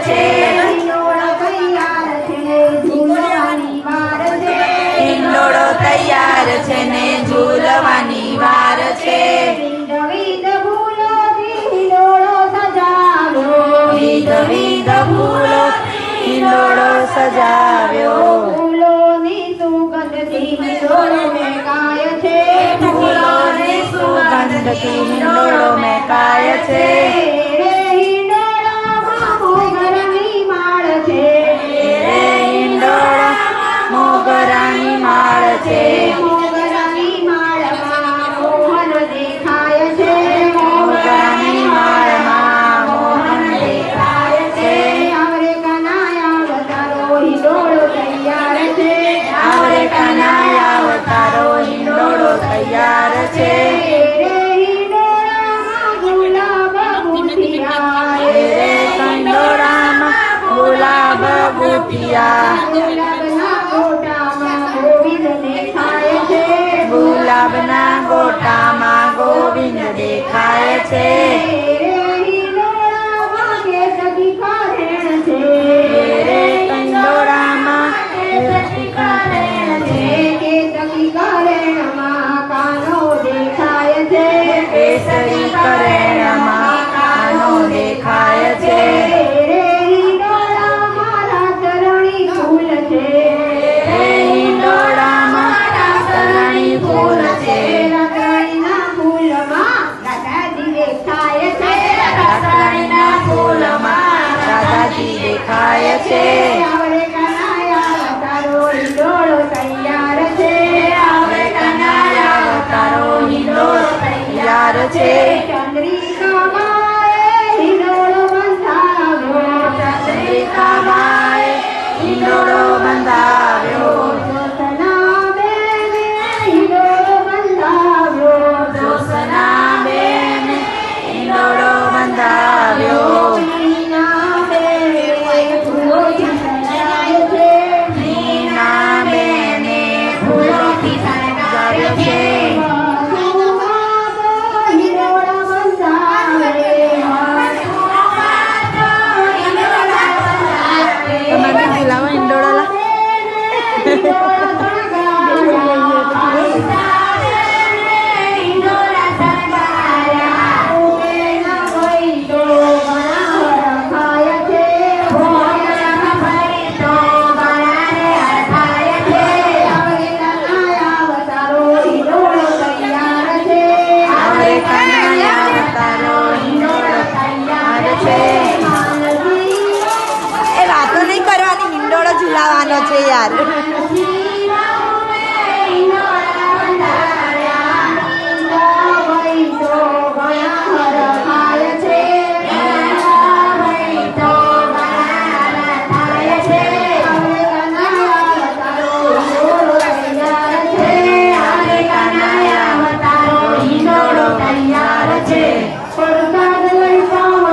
છે, હિંડોળો તૈયાર છે ને ઝૂલવાની વાર છે, હિંડોળો તૈયાર છે ને ઝૂલવાની વાર છે, વિવિધ ફૂલોથી હિંડોળો સજાવ્યો, વિવિધ ફૂલો હિંડોળો સજાવ્યો, ફૂલોની સુગંધથી હિંડોળો મહેકાય છે, ફૂલોની સુગંધથી હિંડોળો મહેકાય છે, હિંડોળામાં મોગરાની માળ છે, રે હિંડોળો મોગરાની માળ છે, મોગરાની માળમાં મોહન દેખાય છે, મોગરાની માળમાં મોહન દેખાય છે, આવરે કનાયા અવતારો હિંડોળો તૈયાર છે, આવરે કનાયા અવતારો હિંડોળો તૈયાર છે, હિંડોળામાં ગુલાબ ગુંથિયા, રે કંડોળામાં ગુલાબ ગુંથિયા, ગુલાબના ગોટામાં ગોવિંદ દેખાય છે, ગુલાબના ગોટામાં ગોવિંદ દેખાય છે, હિંડોળામાં કેસરી કારેણ છે, રે કંડોળામાં કેસરી કારેણ છે, કેસરી કારેણમાં કાનો દેખાય છે, કેસરી કરેણમાં કાનો દેખાય છે, હિંડોળામાં રાતરણી ફૂલ છે, રે હિંડોળામાં રાતરણી ફૂલ છે, રાતરણીના ફૂલમાં રાધાજી દેખાય છે, રાતરણીના ફૂલમાં રાધાજી દેખાય છે, આવરે કનાયા અવતારો હિંડોળો તૈયાર છે, આવરે કનાયા અવતારો હિંડોળો તૈયાર છે, ચંદ્રિકામાએ હિંડોળો બંધાવ્યો, ચંદ્રિકામાએ હિંડોળો બંધાવ્યો, જ્યોત્સનાબેને હિંડોળો બંધાવ્યો, જ્યોત્સનાબેને હિંડોળો બંધાવ્યો, મીનાબેને ફૂલોથી સજાય છે, મીનાબેને ફૂલોથી સજાવ્યો છે, હિંડોળો બંધાવે, તમારે દિલામાં હિંડોળો લા આવરે કનાયા અવતારો હિંડોળો તૈયાર છે, એ વાતો નહીં કરવાની, હિંડોળો ઝુલાવાનો છે યાર.